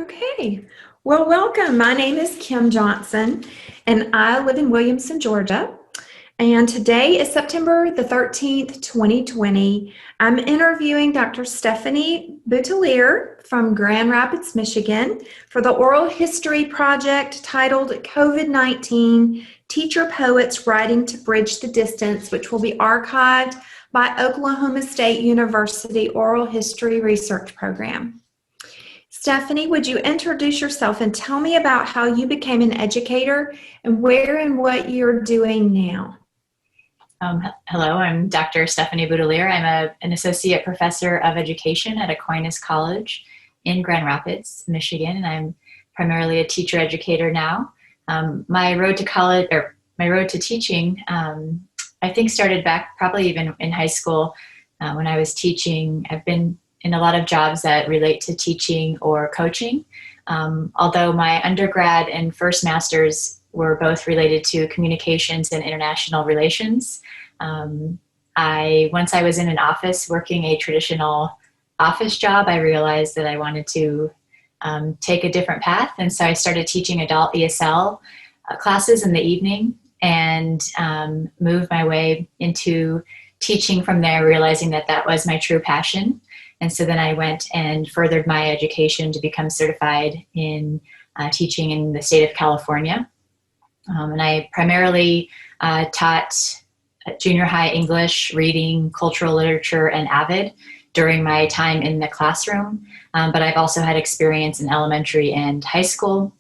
Okay, well, welcome. My name is Kim Johnson, and I live in Williamson, Georgia. And today is September the 13th, 2020. I'm interviewing Dr. Stefani Boutelier from Grand Rapids, Michigan for the oral history project titled COVID-19 Teacher Poets Writing to Bridge the Distance, which will be archived by Oklahoma State University Oral History Research Program. Stefani, would you introduce yourself and tell me about how you became an educator and where and what you're doing now? Hello, I'm Dr. Stefani Boutelier. I'm an associate professor of education at Aquinas College in Grand Rapids, Michigan, and I'm primarily a teacher educator now. My road to college, or my road to teaching, I think started back probably even in high school when I was teaching. I've been in a lot of jobs that relate to teaching or coaching. Although my undergrad and first master's were both related to communications and international relations. Once I was in an office working a traditional office job, I realized that I wanted to take a different path. And so I started teaching adult ESL classes in the evening and moved my way into teaching from there, realizing that that was my true passion. And so then I went and furthered my education to become certified in teaching in the state of California. And I primarily taught junior high English, reading, cultural literature, and AVID during my time in the classroom. But I've also had experience in elementary and high school.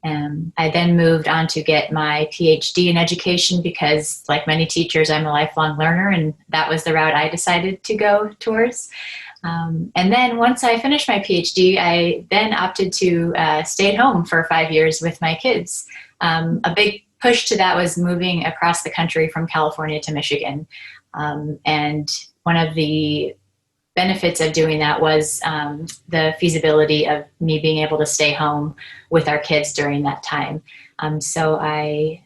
I then moved on to get my PhD in education because, like many teachers, I'm a lifelong learner, and that was the route I decided to go towards. And then once I finished my PhD, I then opted to stay at home for 5 years with my kids. A big push to that was moving across the country from California to Michigan. And one of the benefits of doing that was the feasibility of me being able to stay home with our kids during that time. So I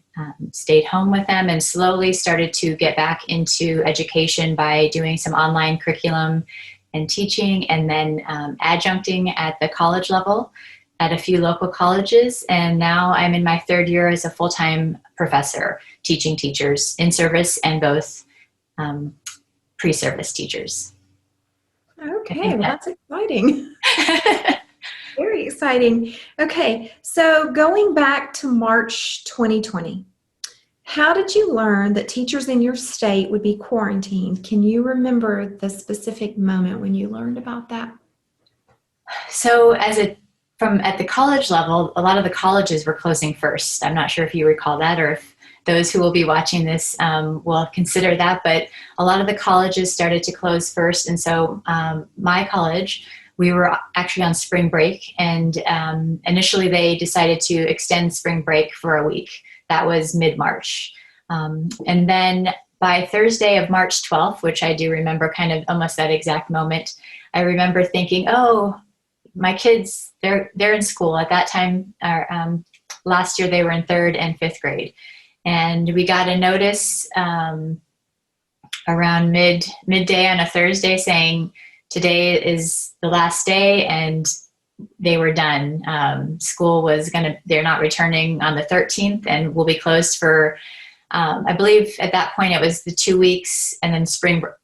stayed home with them and slowly started to get back into education by doing some online curriculum and teaching, and then adjuncting at the college level at a few local colleges. And now I'm in my third year as a full-time professor teaching teachers in service and both pre-service teachers. Okay, well, that's exciting. Very exciting. Okay, so going back to March 2020, how did you learn that teachers in your state would be quarantined? Can you remember the specific moment when you learned about that? So at the college level, a lot of the colleges were closing first. I'm not sure if you recall that or if those who will be watching this will consider that, but a lot of the colleges started to close first. And so my college, we were actually on spring break, and initially they decided to extend spring break for a week. That was mid-March. And then by Thursday of March 12th, which I do remember kind of almost that exact moment, I remember thinking, oh, my kids, they're in school. At that time, last year they were in 3rd and 5th grade. And we got a notice around midday on a Thursday saying today is the last day, and they were done. School they're not returning on the 13th and will be closed for, I believe at that point it was the 2 weeks, and then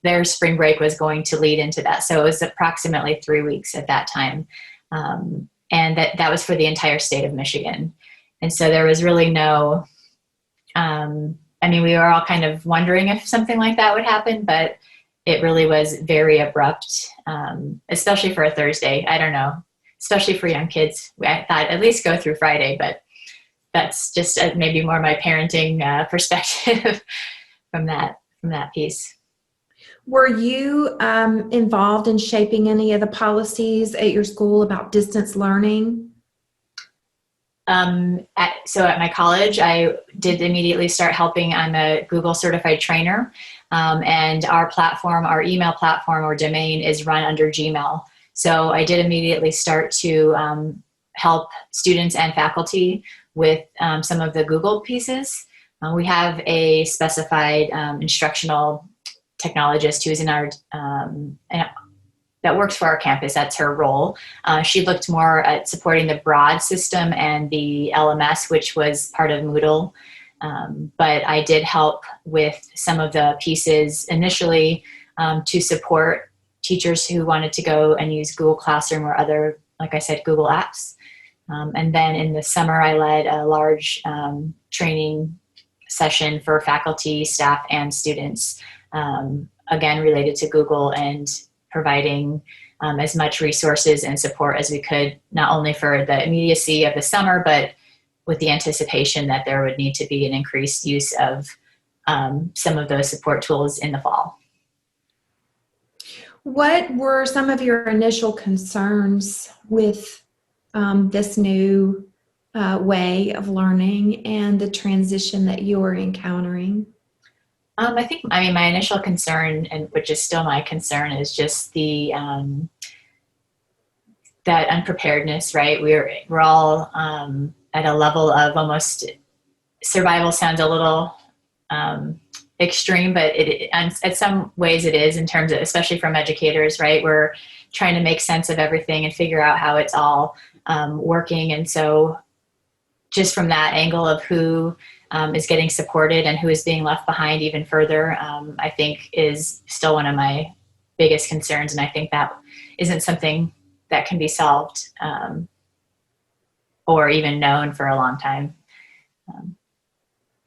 their spring break was going to lead into that. So it was approximately 3 weeks at that time. And that was for the entire state of Michigan. And so there was really no, we were all kind of wondering if something like that would happen, but it really was very abrupt, especially for a Thursday. I don't know. Especially for young kids. I thought at least go through Friday, but that's just maybe more my parenting perspective from that piece. Were you involved in shaping any of the policies at your school about distance learning? So at my college, I did immediately start helping. I'm a Google certified trainer, and our email platform or domain is run under Gmail. So I did immediately start to help students and faculty with some of the Google pieces. We have a specified instructional technologist who's in our that works for our campus. That's her role. She looked more at supporting the broad system and the LMS, which was part of Moodle. But I did help with some of the pieces initially to support teachers who wanted to go and use Google Classroom or other, like I said, Google Apps. And then in the summer, I led a large training session for faculty, staff, and students, again, related to Google, and providing as much resources and support as we could, not only for the immediacy of the summer, but with the anticipation that there would need to be an increased use of some of those support tools in the fall. What were some of your initial concerns with this new way of learning and the transition that you were encountering? My initial concern, and which is still my concern, is just the that unpreparedness. Right, we're all at a level of almost, survival sounds a little extreme, but in some ways it is, in terms of, especially from educators. Right, we're trying to make sense of everything and figure out how it's all working, and so just from that angle of who is getting supported and who is being left behind even further, I think is still one of my biggest concerns. And I think that isn't something that can be solved or even known for a long time.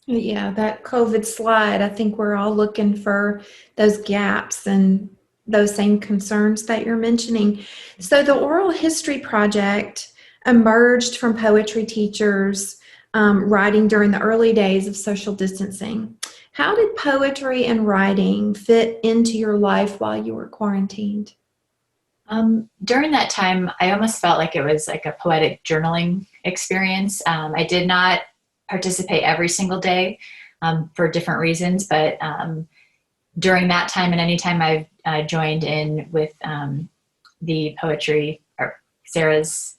Yeah, that COVID slide, I think we're all looking for those gaps and those same concerns that you're mentioning. So the Oral History Project emerged from poetry teachers writing during the early days of social distancing. How did poetry and writing fit into your life while you were quarantined? During that time, I almost felt like it was like a poetic journaling experience. I did not participate every single day for different reasons, but during that time and any time I've joined in with the poetry, or Sarah's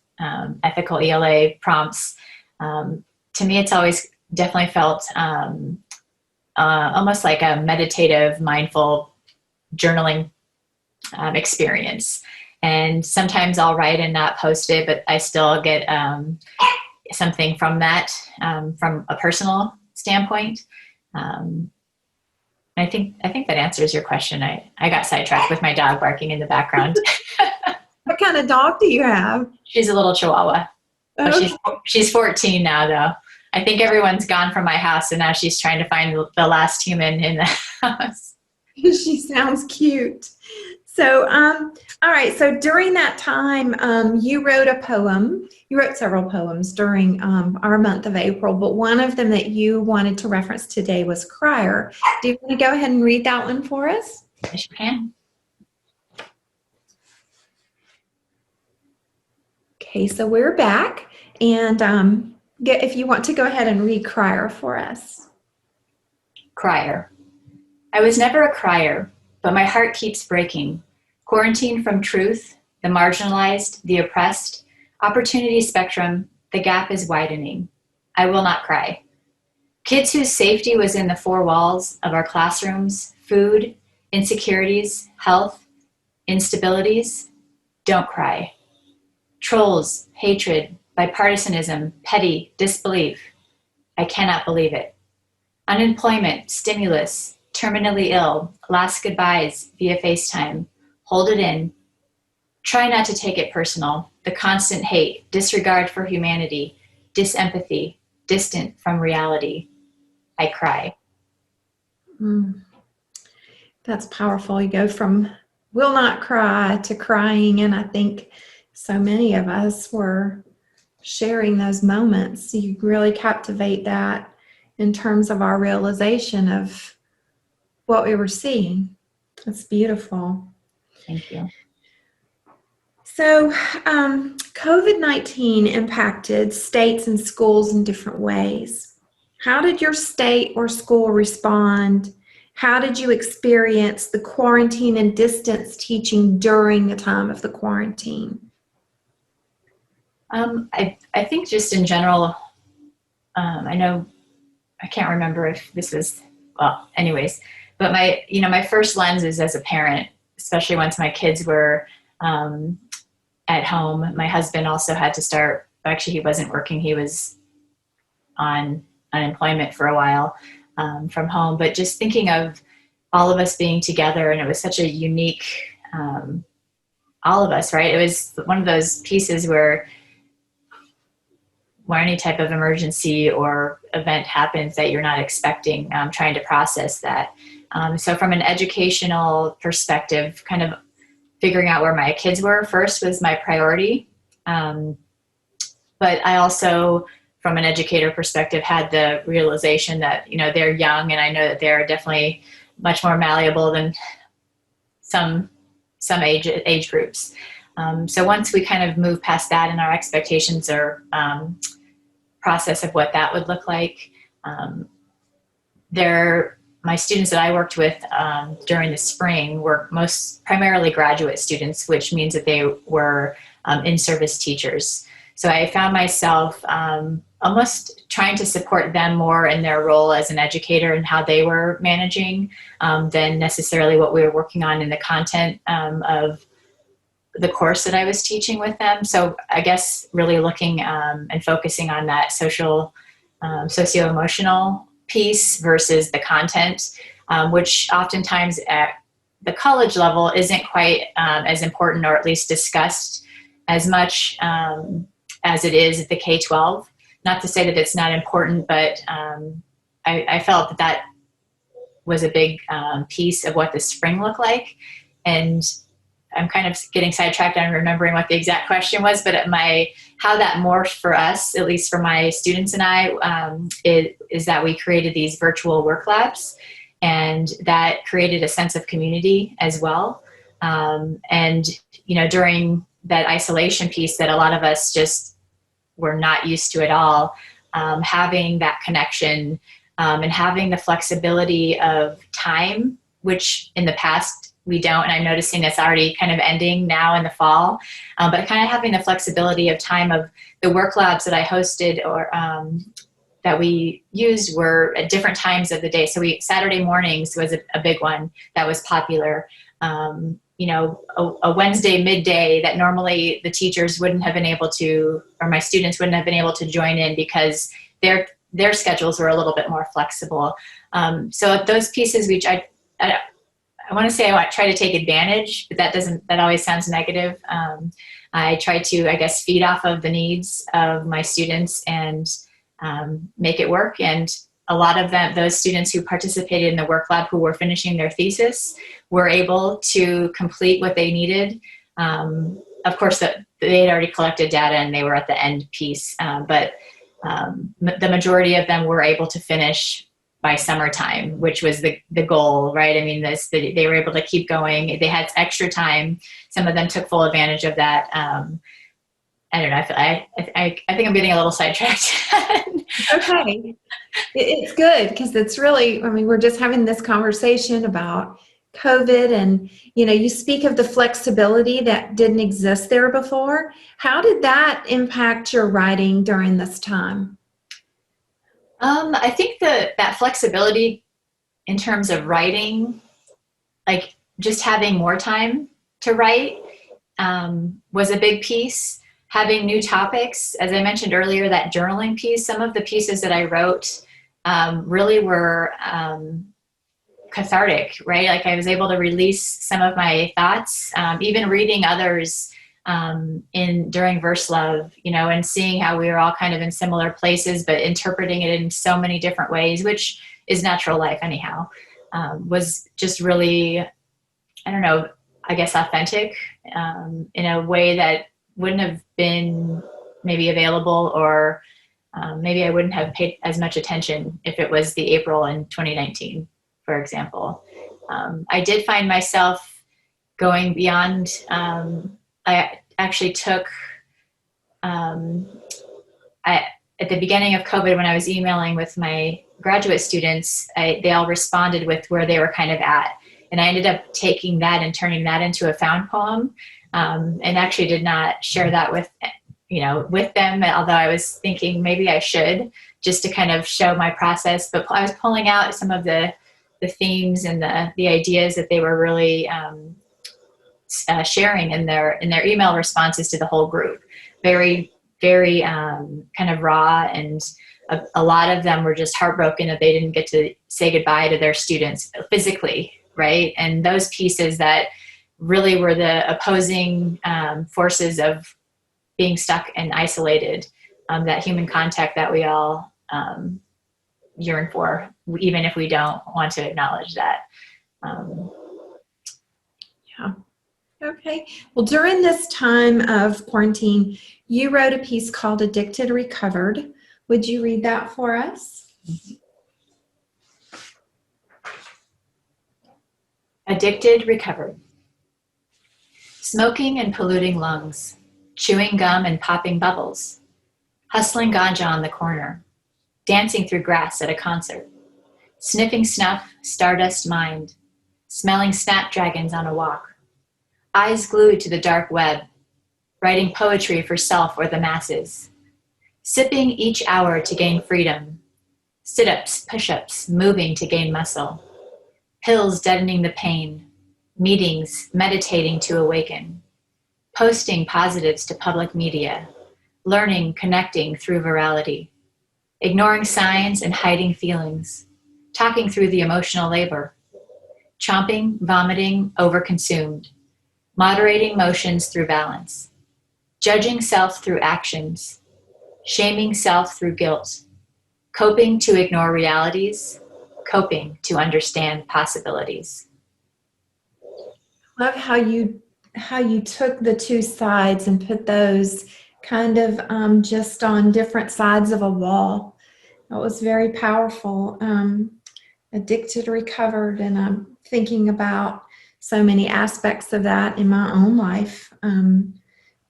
ethical ELA prompts, to me, it's always definitely felt almost like a meditative, mindful journaling experience. And sometimes I'll write and not post it, but I still get something from that, from a personal standpoint. I think that answers your question. I got sidetracked with my dog barking in the background. What kind of dog do you have? She's a little Chihuahua. Okay. She's 14 now, though. I think everyone's gone from my house, and now she's trying to find the last human in the house. She sounds cute. So, all right. So during that time, you wrote a poem. You wrote several poems during our month of April, but one of them that you wanted to reference today was Crier. Do you want to go ahead and read that one for us? Yes, you can. Okay, so we're back, and if you want to go ahead and read Crier for us. Crier. I was never a crier, but my heart keeps breaking. Quarantined from truth, the marginalized, the oppressed, opportunity spectrum, the gap is widening. I will not cry. Kids whose safety was in the four walls of our classrooms, food, insecurities, health, instabilities, don't cry. Trolls, hatred, bipartisanism, petty, disbelief. I cannot believe it. Unemployment, stimulus, terminally ill, last goodbyes via FaceTime. Hold it in. Try not to take it personal. The constant hate, disregard for humanity, disempathy, distant from reality. I cry. That's powerful. You go from will not cry to crying, and I think so many of us were sharing those moments. You really captivate that in terms of our realization of what we were seeing. That's beautiful. Thank you. So COVID-19 impacted states and schools in different ways. How did your state or school respond? How did you experience the quarantine and distance teaching during the time of the quarantine? I think just in general, I know, I can't remember if this was, well, anyways, but my first lens is as a parent, especially once my kids were at home. My husband also had to start, actually he wasn't working, he was on unemployment for a while from home, but just thinking of all of us being together, and it was such a unique, all of us, right? It was one of those pieces where any type of emergency or event happens that you're not expecting, trying to process that. So from an educational perspective, kind of figuring out where my kids were first was my priority. But I also, from an educator perspective, had the realization that, they're young, and I know that they're definitely much more malleable than some age groups. So once we kind of move past that and our expectations or process of what that would look like, my students that I worked with during the spring were primarily graduate students, which means that they were in-service teachers. So I found myself almost trying to support them more in their role as an educator and how they were managing than necessarily what we were working on in the content of the course that I was teaching with them. So I guess really looking and focusing on that socio-emotional piece versus the content, which oftentimes at the college level isn't quite as important, or at least discussed as much as it is at the K-12. Not to say that it's not important, but I felt that was a big piece of what the spring looked like. And I'm kind of getting sidetracked on remembering what the exact question was, but how that morphed for us, at least for my students and I, is that we created these virtual work labs, and that created a sense of community as well. And, during that isolation piece that a lot of us just were not used to at all, having that connection and having the flexibility of time, which in the past we don't, and I'm noticing it's already kind of ending now in the fall, but kind of having the flexibility of time of the work labs that I hosted or that we used were at different times of the day. So Saturday mornings was a big one that was popular. A Wednesday midday that normally the teachers wouldn't have been able to, or my students wouldn't have been able to join in because their schedules were a little bit more flexible. So those pieces, which I want to say I try to take advantage, but that always sounds negative. I try to, I guess, feed off of the needs of my students and make it work. And a lot of those students who participated in the work lab who were finishing their thesis were able to complete what they needed. Of course, they had already collected data and they were at the end piece, but the majority of them were able to finish by summertime, which was the goal, right? I mean, they were able to keep going. They had extra time. Some of them took full advantage of that. I don't know. I think I'm getting a little sidetracked. Okay. It's good because it's really, I mean, we're just having this conversation about COVID, and, you speak of the flexibility that didn't exist there before. How did that impact your writing during this time? I think that flexibility in terms of writing, like just having more time to write, was a big piece. Having new topics, as I mentioned earlier, that journaling piece, some of the pieces that I wrote really were cathartic, right? Like I was able to release some of my thoughts, even reading others during Verse Love, and seeing how we were all kind of in similar places, but interpreting it in so many different ways, which is natural life anyhow, was just really, I don't know, I guess authentic in a way that wouldn't have been maybe available, or maybe I wouldn't have paid as much attention if it was the April in 2019, for example. I did find myself going beyond, I actually took, at the beginning of COVID, when I was emailing with my graduate students, they all responded with where they were kind of at. And I ended up taking that and turning that into a found poem, and actually did not share that with them, although I was thinking maybe I should, just to kind of show my process. But I was pulling out some of the themes and the ideas that they were really sharing in their email responses to the whole group. Very, very kind of raw, and a lot of them were just heartbroken that they didn't get to say goodbye to their students physically, right? And those pieces that really were the opposing forces of being stuck and isolated, that human contact that we all yearn for, even if we don't want to acknowledge that. Yeah. Okay. Well, during this time of quarantine, you wrote a piece called Addicted Recovered. Would you read that for us? Addicted Recovered. Smoking and polluting lungs, chewing gum and popping bubbles, hustling ganja on the corner, dancing through grass at a concert, sniffing snuff, stardust mind, smelling snapdragons on a walk, eyes glued to the dark web, writing poetry for self or the masses, sipping each hour to gain freedom, sit-ups, push-ups, moving to gain muscle, pills deadening the pain, meetings, meditating to awaken, posting positives to public media, learning, connecting through virality, ignoring signs and hiding feelings, talking through the emotional labor, chomping, vomiting, overconsumed, moderating motions through balance, judging self through actions, shaming self through guilt, coping to ignore realities, coping to understand possibilities. Love how you took the two sides and put those kind of just on different sides of a wall. That was very powerful. Addicted, recovered, and I'm thinking about so many aspects of that in my own life,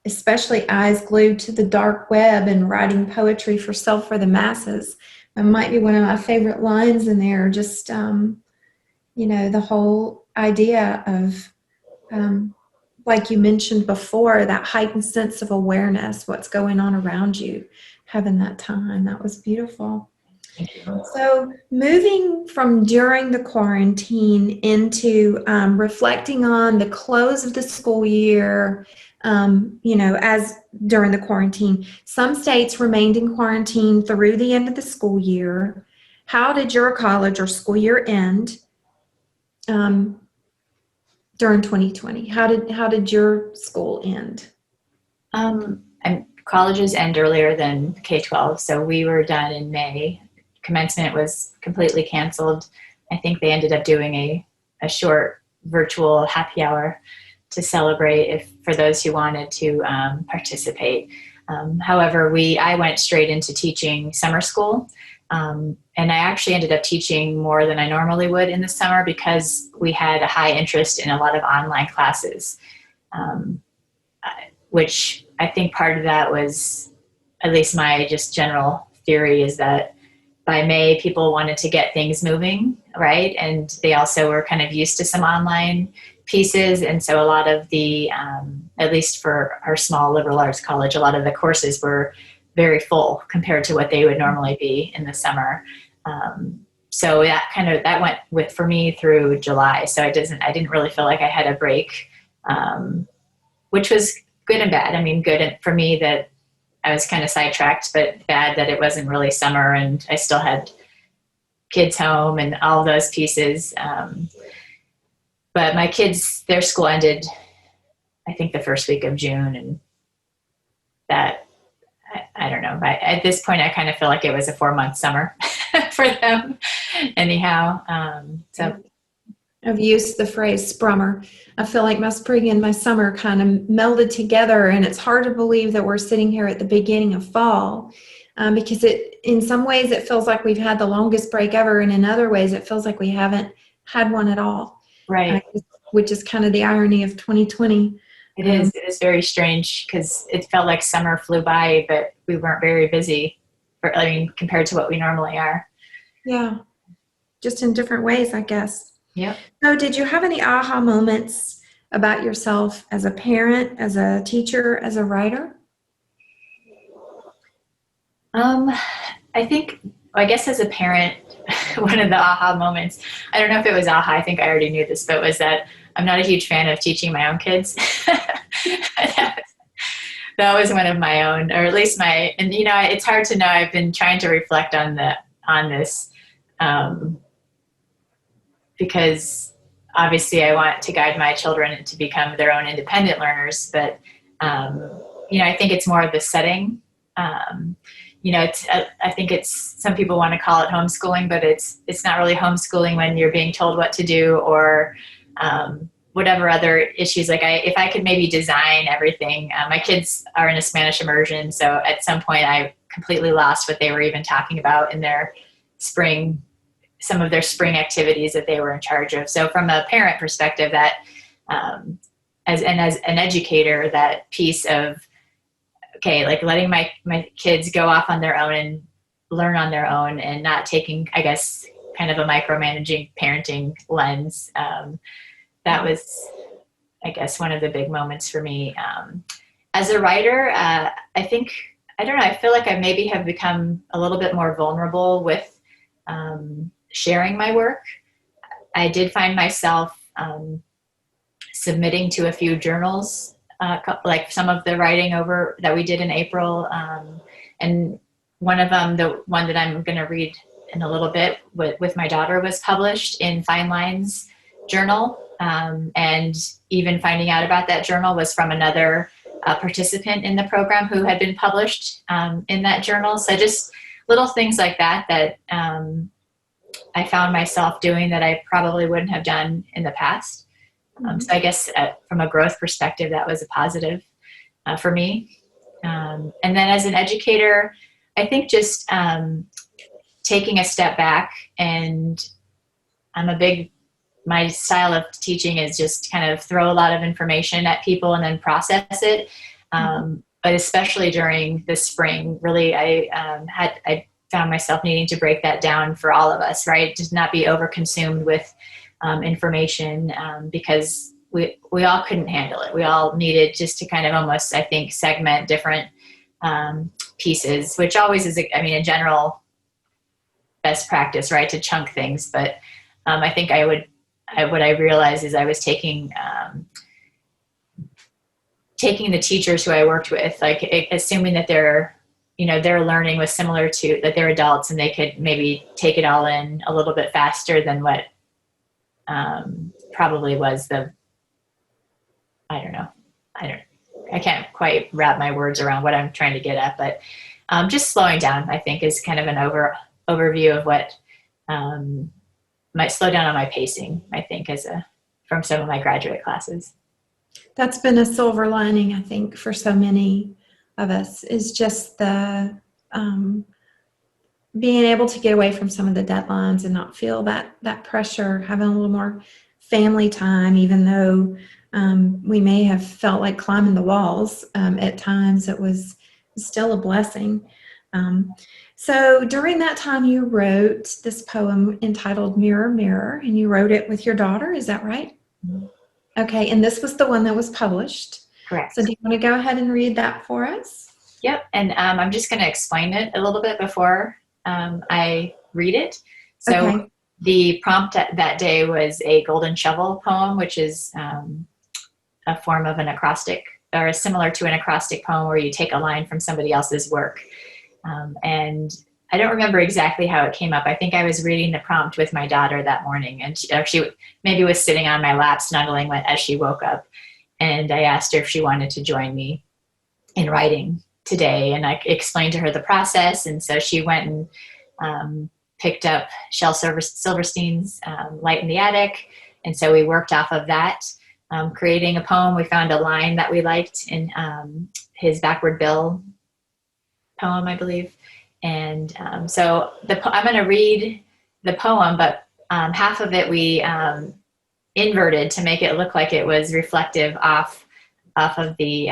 especially eyes glued to the dark web and writing poetry for self for the masses. It might be one of my favorite lines in there, just, the whole idea of, like you mentioned before, that heightened sense of awareness, what's going on around you, having that time. That was beautiful. Thank you. So moving from during the quarantine into reflecting on the close of the school year, as during the quarantine, some states remained in quarantine through the end of the school year. How did your college or school year end during 2020? How did your school end? And colleges end earlier than K-12, so we were done in May. Commencement was completely canceled. I think they ended up doing a short virtual happy hour to celebrate for those who wanted to participate. However, I went straight into teaching summer school, and I actually ended up teaching more than I normally would in the summer because we had a high interest in a lot of online classes, which I think part of that was, at least my just general theory, is that by May, people wanted to get things moving, right? And they also were kind of used to some online pieces. And so a lot of the, at least for our small liberal arts college, a lot of the courses were very full compared to what they would normally be in the summer. So that went for me through July. So I didn't really feel like I had a break, which was good and bad. I mean, good for me that I was kind of sidetracked, but bad that it wasn't really summer and I still had kids home and all those pieces. But my kids, their school ended, I think, the first week of June, and that, I don't know. At this point, I kind of feel like it was a 4-month summer for them anyhow. I've used the phrase sprummer. I feel like my spring and my summer kind of melded together, and it's hard to believe that we're sitting here at the beginning of fall, because in some ways it feels like we've had the longest break ever, and in other ways it feels like we haven't had one at all. Right. Which is kind of the irony of 2020. It is very strange because it felt like summer flew by, but we weren't very busy compared to what we normally are. Yeah. Just in different ways, I guess. Yep. So did you have any aha moments about yourself as a parent, as a teacher, as a writer? I guess as a parent, one of the aha moments, I don't know if it was aha, I think I already knew this, but was that I'm not a huge fan of teaching my own kids. That was one of my own, or at least and it's hard to know. I've been trying to reflect on this because obviously I want to guide my children to become their own independent learners, but I think it's more of the setting. I think some people want to call it homeschooling, but it's not really homeschooling when you're being told what to do, or whatever other issues. Like if I could maybe design everything. My kids are in a Spanish immersion, so at some point I completely lost what they were even talking about in some of their spring activities that they were in charge of. So from a parent perspective, that as an educator, that piece of, okay, like letting my kids go off on their own and learn on their own, and not taking, I guess, kind of a micromanaging parenting lens. That was, I guess, one of the big moments for me. As a writer, I think, I don't know, I feel like I maybe have become a little bit more vulnerable with sharing my work. I did find myself submitting to a few journals, like some of the writing over that we did in April. And one of them, the one that I'm going to read in a little bit with my daughter, was published in Fine Lines Journal. And even finding out about that journal was from another participant in the program who had been published in that journal. So just little things like that I found myself doing that I probably wouldn't have done in the past. So I guess from a growth perspective, that was a positive for me. And then as an educator, I think just taking a step back, and my style of teaching is just kind of throw a lot of information at people and then process it. But especially during the spring, really, I found myself needing to break that down for all of us, right? To not be overconsumed with information, because we all couldn't handle it. We all needed just to kind of almost, I think, segment different pieces, which always is, a general best practice, right? To chunk things. But I think what I realized is I was taking the teachers who I worked with, like assuming that their learning was similar to that they're adults and they could maybe take it all in a little bit faster than what probably was I can't quite wrap my words around what I'm trying to get at, but just slowing down, I think, is kind of an overview of what might slow down on my pacing, I think, from some of my graduate classes. That's been a silver lining, I think, for so many of us, is just the being able to get away from some of the deadlines and not feel that pressure, having a little more family time, even though we may have felt like climbing the walls at times. It was still a blessing. So during that time, you wrote this poem entitled Mirror, Mirror, and you wrote it with your daughter. Is that right? Mm-hmm. Okay, and this was the one that was published. Correct. So do you want to go ahead and read that for us? Yep, and I'm just going to explain it a little bit before I read it. So okay. The prompt that day was a golden shovel poem, which is a form of an acrostic, or similar to an acrostic poem where you take a line from somebody else's work. And I don't remember exactly how it came up. I think I was reading the prompt with my daughter that morning, and she maybe was sitting on my lap snuggling as she woke up. And I asked her if she wanted to join me in writing today. And I explained to her the process. And so she went and picked up Shel Silverstein's Light in the Attic. And so we worked off of that, creating a poem. We found a line that we liked in his Backward Bill poem, I believe. And so I'm going to read the poem, but half of it we inverted to make it look like it was reflective off of the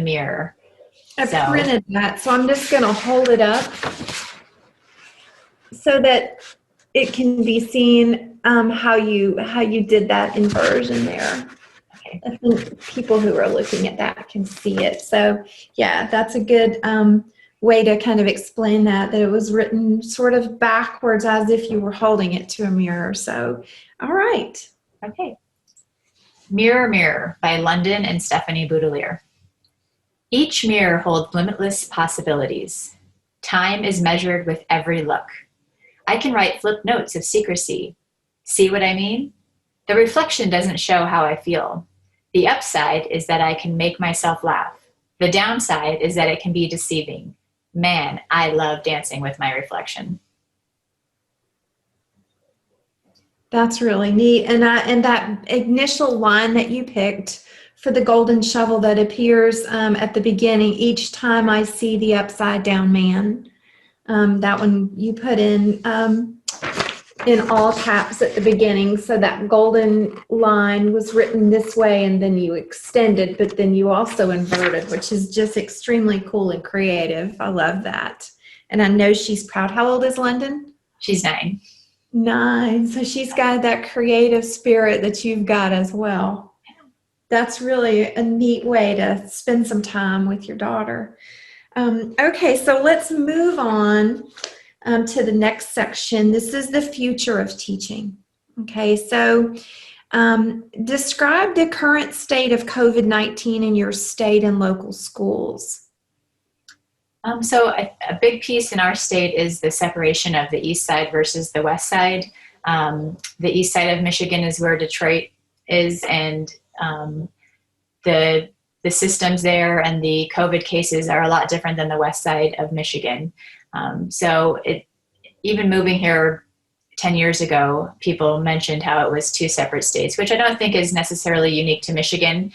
mirror. I printed that, so I'm just going to hold it up so that it can be seen how you did that inversion there. Okay. I think people who are looking at that can see it. So yeah, that's a good way to kind of explain that it was written sort of backwards as if you were holding it to a mirror. So, all right. Okay. Mirror, Mirror by London and Stefani Boutelier. Each mirror holds limitless possibilities. Time is measured with every look. I can write flip notes of secrecy. See what I mean? The reflection doesn't show how I feel. The upside is that I can make myself laugh. The downside is that it can be deceiving. Man, I love dancing with my reflection. That's really neat. And that initial line that you picked for the golden shovel that appears at the beginning, each time I see the upside down man, that one you put in all caps at the beginning. So that golden line was written this way, and then you extended, but then you also inverted, which is just extremely cool and creative. I love that. And I know she's proud. How old is London? She's 9. 9. So she's got that creative spirit that you've got as well. That's really a neat way to spend some time with your daughter. Okay, so let's move on to the next section. This is the future of teaching. Okay, so describe the current state of COVID-19 in your state and local schools. So a big piece in our state is the separation of the east side versus the west side. The east side of Michigan is where Detroit is, and the systems there and the COVID cases are a lot different than the west side of Michigan. So even moving here 10 years ago, people mentioned how it was 2 separate states, which I don't think is necessarily unique to Michigan.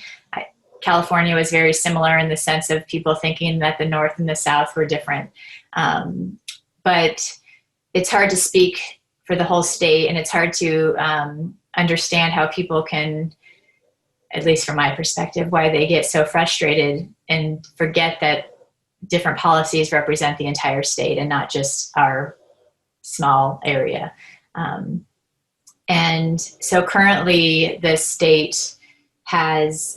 California was very similar in the sense of people thinking that the North and the South were different. But it's hard to speak for the whole state, and it's hard to understand how people can, at least from my perspective, why they get so frustrated and forget that different policies represent the entire state and not just our small area. And so currently the state has,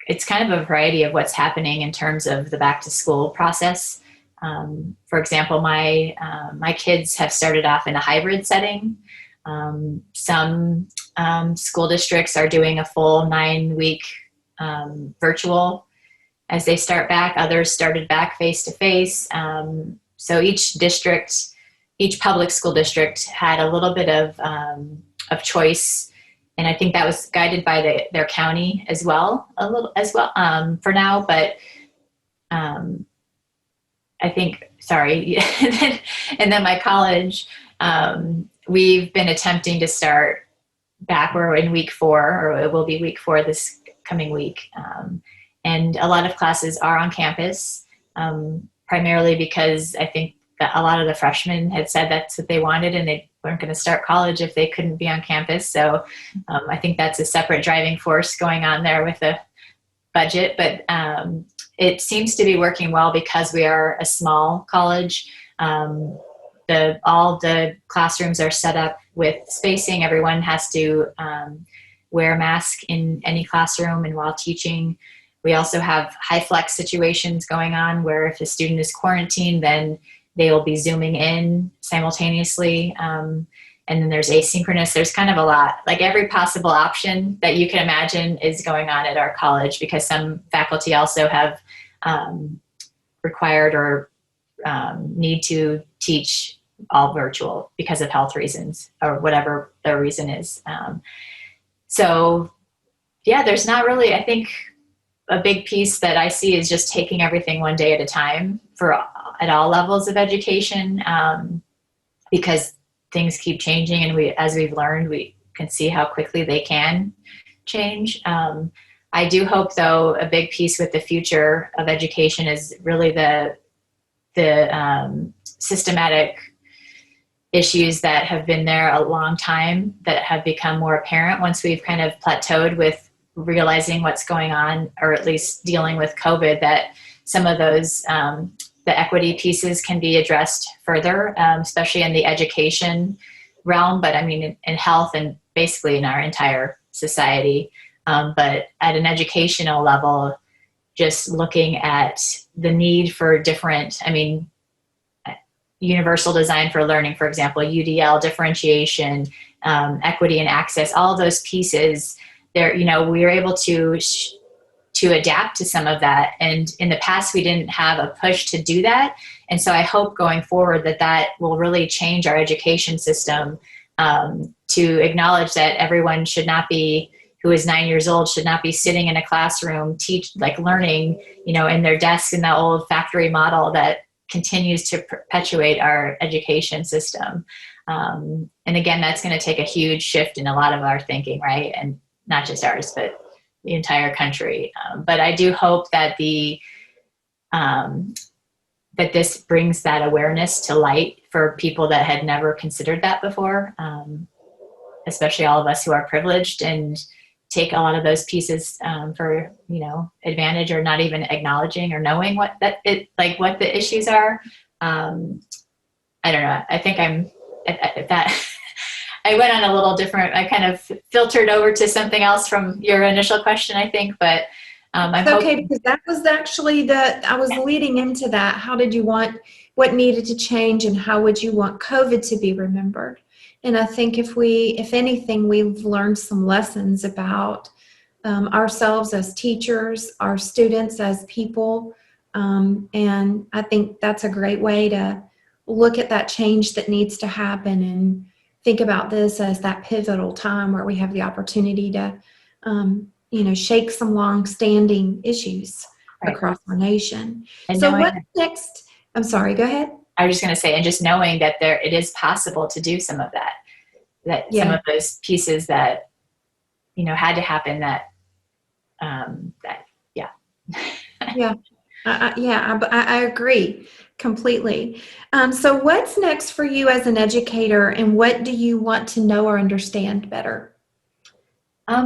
it's kind of a variety of what's happening in terms of the back to school process. For example, my kids have started off in a hybrid setting. Some school districts are doing a full 9-week virtual as they start back. Others started back face-to-face. So each public school district had a little bit of choice, and I think that was guided by their county as well, for now. But I think, sorry, and then my college, we've been attempting to start back. We're in week 4, or it will be week 4 this coming week. And a lot of classes are on campus, primarily because I think that a lot of the freshmen had said that's what they wanted, and they weren't going to start college if they couldn't be on campus. So I think that's a separate driving force going on there with the budget. But it seems to be working well because we are a small college. All the classrooms are set up with spacing. Everyone has to wear a mask in any classroom and while teaching. We also have high flex situations going on where if a student is quarantined, then they will be Zooming in simultaneously. And then there's asynchronous. There's kind of a lot, like every possible option that you can imagine is going on at our college, because some faculty also have required or need to teach all virtual because of health reasons or whatever their reason is. So yeah, there's not really, I think a big piece that I see is just taking everything one day at a time at all levels of education, because things keep changing, and as we've learned, we can see how quickly they can change. I do hope, though, a big piece with the future of education is really the systematic issues that have been there a long time that have become more apparent once we've kind of plateaued with realizing what's going on, or at least dealing with COVID, that some of those the equity pieces can be addressed further, especially in the education realm, but I mean in health and basically in our entire society. But at an educational level, just looking at the need for different, universal design for learning, for example, UDL, differentiation, equity and access, all of those pieces there, we were able to adapt to some of that. And in the past, we didn't have a push to do that. And so I hope going forward that will really change our education system, to acknowledge that everyone who is 9 years old should not be sitting in a classroom, learning, in their desk in the old factory model that continues to perpetuate our education system. And again, that's going to take a huge shift in a lot of our thinking, right? And not just ours, but the entire country. But I do hope that that this brings that awareness to light for people that had never considered that before, especially all of us who are privileged and take a lot of those pieces for advantage, or not even acknowledging or knowing what the issues are. I don't know. I think I went on a little different. I kind of filtered over to something else from your initial question, I think, but I'm okay, because that was actually I was leading into that. How did you what needed to change, and how would you want COVID to be remembered? And I think if anything, we've learned some lessons about ourselves as teachers, our students as people. And I think that's a great way to look at that change that needs to happen, and think about this as that pivotal time where we have the opportunity to, shake some long-standing issues across our nation. And so what's next? I'm sorry, go ahead. I was just going to say, and just knowing that it is possible to do some of that some of those pieces that, had to happen I agree completely. So what's next for you as an educator, and what do you want to know or understand better?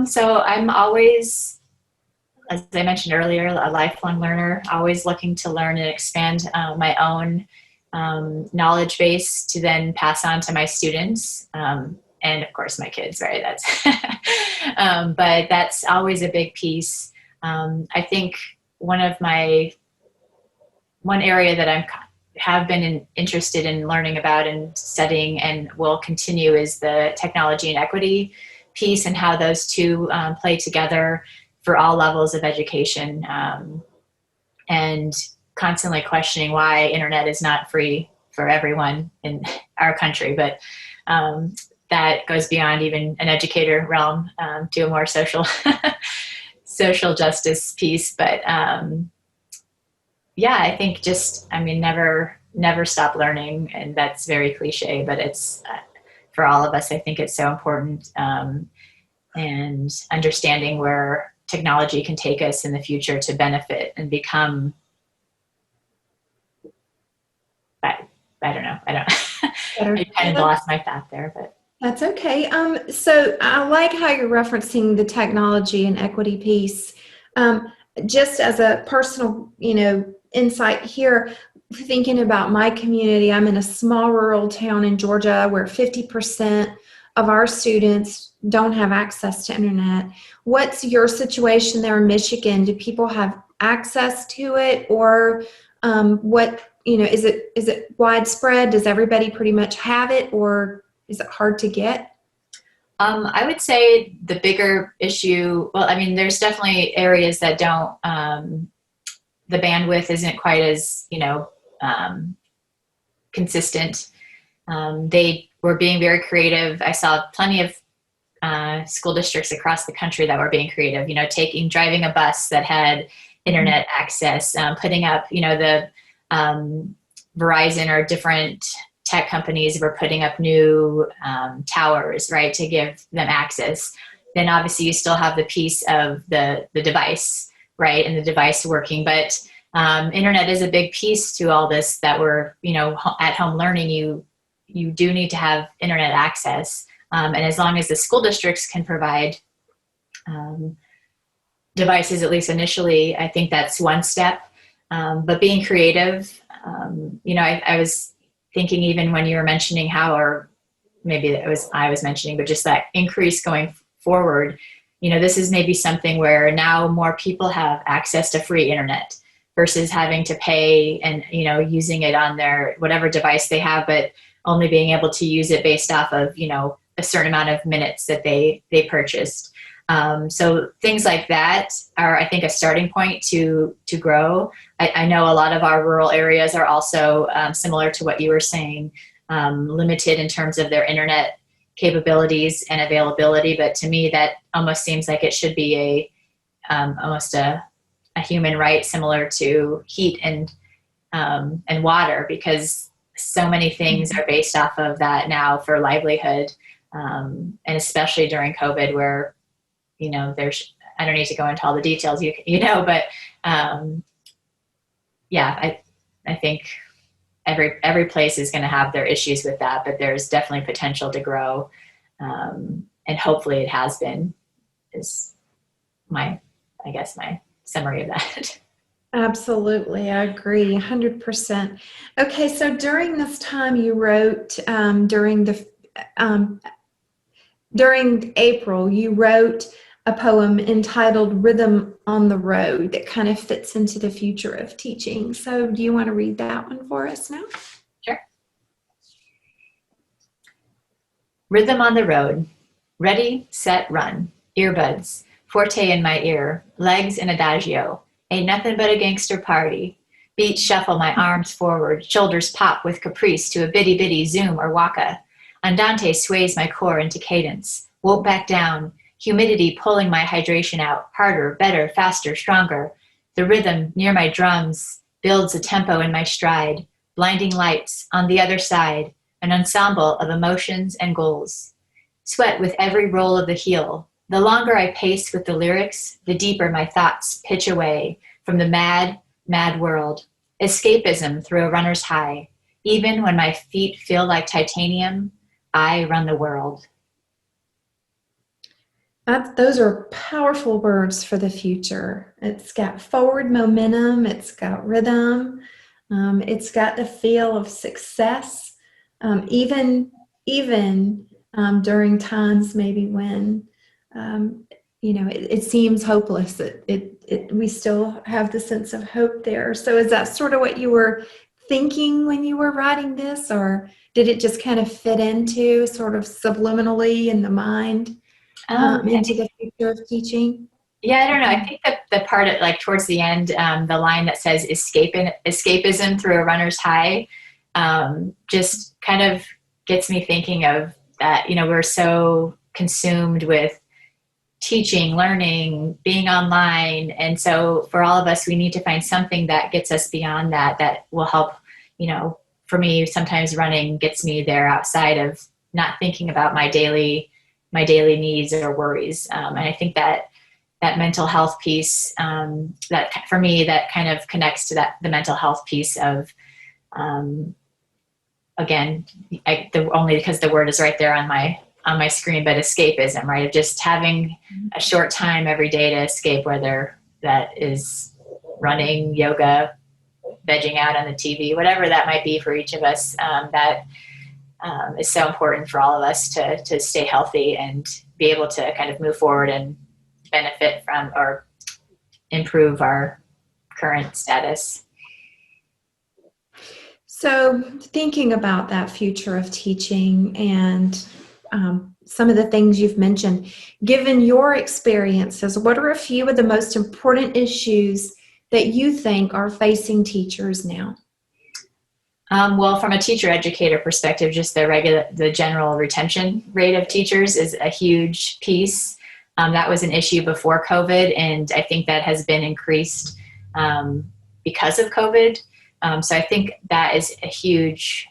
So I'm always, as I mentioned earlier, a lifelong learner, always looking to learn and expand my own knowledge base to then pass on to my students, and of course my kids, right? That's but that's always a big piece. I think one area that I have been interested in learning about and studying and will continue is the technology and equity piece, and how those two play together for all levels of education, and constantly questioning why internet is not free for everyone in our country. But that goes beyond even an educator realm, to a more social justice piece. But I think never stop learning, and that's very cliche, but it's for all of us. I think it's so important, and understanding where technology can take us in the future to benefit and become. I don't know. I kind of lost my thought there, but that's okay. So I like how you're referencing the technology and equity piece. Just as a personal, insight here, thinking about my community, I'm in a small rural town in Georgia where 50% of our students don't have access to internet. What's your situation there in Michigan? Do people have access to it, or is it widespread? Does everybody pretty much have it, or is it hard to get? I would say the bigger issue, there's definitely areas that don't, the bandwidth isn't quite as, consistent. They were being very creative. I saw plenty of school districts across the country that were being creative, driving a bus that had internet access, putting up, the Verizon or different tech companies were putting up new towers, right, to give them access. Then obviously you still have the piece of the device, right, and the device working. But internet is a big piece to all this, that we're, at home learning, you do need to have internet access. And as long as the school districts can provide devices, at least initially, I think that's one step. But being creative, I was thinking, even when you were mentioning how, or maybe it was I was mentioning, but just that increase going forward, this is maybe something where now more people have access to free internet versus having to pay and, using it on their whatever device they have, but only being able to use it based off of, a certain amount of minutes that they purchased. So things like that are, I think, a starting point to grow. I know a lot of our rural areas are also similar to what you were saying, limited in terms of their internet capabilities and availability. But to me, that almost seems like it should be almost a human right, similar to heat and water, because so many things are based off of that now for livelihood, and especially during COVID, where there's, I don't need to go into all the details, but yeah, I think every place is going to have their issues with that, but there's definitely potential to grow, and hopefully it has been, is my summary of that. Absolutely, I agree 100%. Okay, so during this time you wrote, during April, you wrote a poem entitled Rhythm on the Road that kind of fits into the future of teaching. So do you want to read that one for us now? Sure. Rhythm on the road. Ready, set, run. Earbuds. Forte in my ear. Legs in adagio. Ain't nothing but a gangster party. Beat shuffle my arms forward. Shoulders pop with caprice to a bitty-bitty zoom or waka. Andante sways my core into cadence. Won't back down. Humidity pulling my hydration out. Harder, better, faster, stronger. The rhythm near my drums builds a tempo in my stride. Blinding lights on the other side. An ensemble of emotions and goals. Sweat with every roll of the heel. The longer I pace with the lyrics, the deeper my thoughts pitch away from the mad, mad world. Escapism through a runner's high. Even when my feet feel like titanium, I run the world. Those are powerful words for the future. It's got forward momentum. It's got rhythm. It's got the feel of success, even during times maybe when it seems hopeless. We still have the sense of hope there. So is that sort of what you were thinking when you were writing this, or did it just kind of fit into sort of subliminally in the mind into the future of teaching? Yeah, I don't know. I think that the part of, like, towards the end, the line that says escapism through a runner's high, just kind of gets me thinking of that. We're so consumed with teaching, learning, being online. And so for all of us, we need to find something that gets us beyond that will help. For me, sometimes running gets me there outside of not thinking about my daily needs or worries. And I think that mental health piece, that for me, that kind of connects to the mental health piece of, again, only because the word is right there on my screen, but escapism, right? Of just having a short time every day to escape, whether that is running, yoga, vegging out on the TV, whatever that might be for each of us. That is so important for all of us to stay healthy and be able to kind of move forward and benefit from or improve our current status. So thinking about that future of teaching and some of the things you've mentioned, given your experiences, what are a few of the most important issues that you think are facing teachers now? Well, from a teacher educator perspective, just the general retention rate of teachers is a huge piece. That was an issue before COVID, and I think that has been increased because of COVID. So I think that is a huge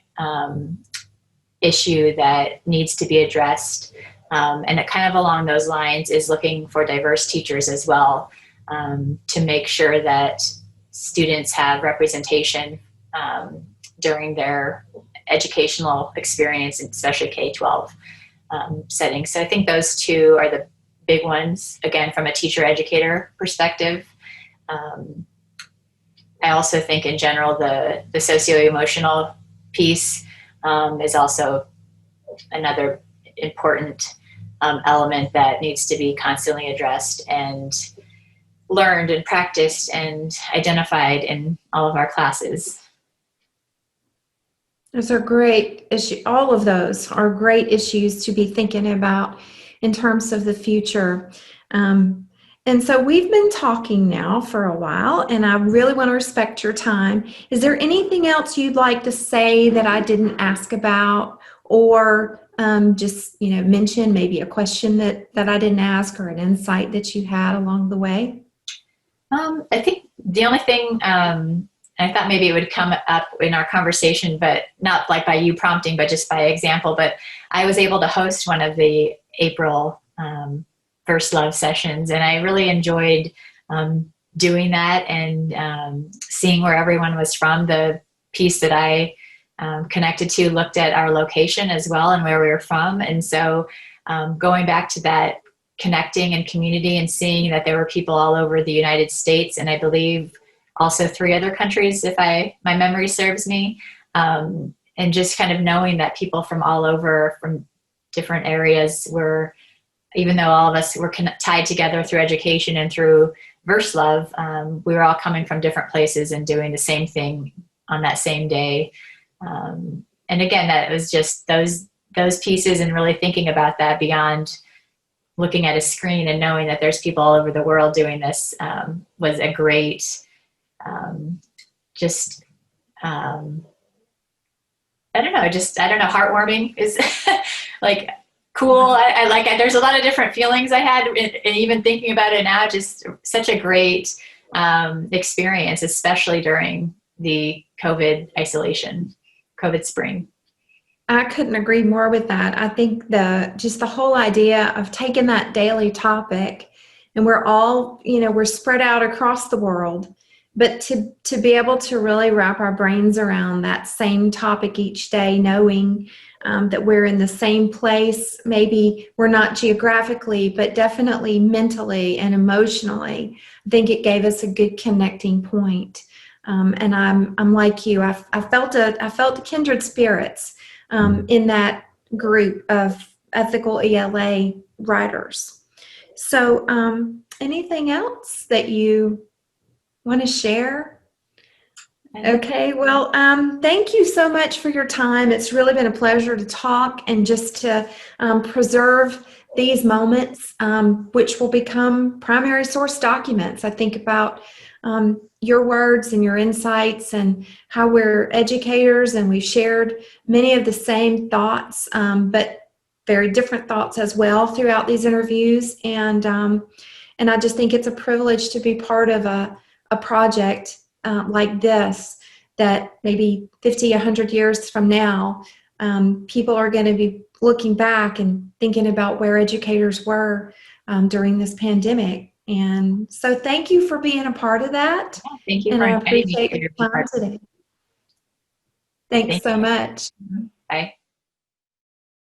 issue that needs to be addressed. And it kind of along those lines is looking for diverse teachers as well, to make sure that students have representation during their educational experience, especially K-12 settings. So I think those two are the big ones, again, from a teacher-educator perspective. I also think in general the socio-emotional piece is also another important element that needs to be constantly addressed and learned and practiced and identified in all of our classes. Those are great issues. All of those are great issues to be thinking about in terms of the future. Um, and so we've been talking now for a while, and I really want to respect your time. Is there anything else you'd like to say that I didn't ask about, or just mention maybe a question that I didn't ask, or an insight that you had along the way? I think the only thing, I thought maybe it would come up in our conversation, but not like by you prompting, but just by example. But I was able to host one of the April First Love sessions, and I really enjoyed doing that and seeing where everyone was from. The piece that I connected to looked at our location as well and where we were from. And so going back to that connecting and community and seeing that there were people all over the United States, and I believe also 3 other countries, if my memory serves me, and just kind of knowing that people from all over, from different areas were, even though all of us were tied together through education and through verse love, we were all coming from different places and doing the same thing on that same day. And again, that was just those pieces, and really thinking about that beyond looking at a screen and knowing that there's people all over the world doing this was a great, heartwarming is like cool. I like it. There's a lot of different feelings I had, and even thinking about it now, just such a great experience, especially during the COVID isolation, COVID spring. I couldn't agree more with that. I think the whole idea of taking that daily topic, and we're all, we're spread out across the world, but to be able to really wrap our brains around that same topic each day, knowing that we're in the same place. Maybe we're not geographically, but definitely mentally and emotionally. I think it gave us a good connecting point. And I'm like you. I felt kindred spirits in that group of ethical ELA writers. So, anything else that you want to share? Okay, well, thank you so much for your time. It's really been a pleasure to talk and just to preserve these moments, which will become primary source documents. I think about your words and your insights, and how we're educators and we've shared many of the same thoughts, but very different thoughts as well throughout these interviews. And I just think it's a privilege to be part of a project like this, that maybe 50, 100 years from now, people are going to be looking back and thinking about where educators were during this pandemic. And so thank you for being a part of that. Yeah, thank you And for I inviting me appreciate for your your time part. today. Thanks Thank so you. much. Bye.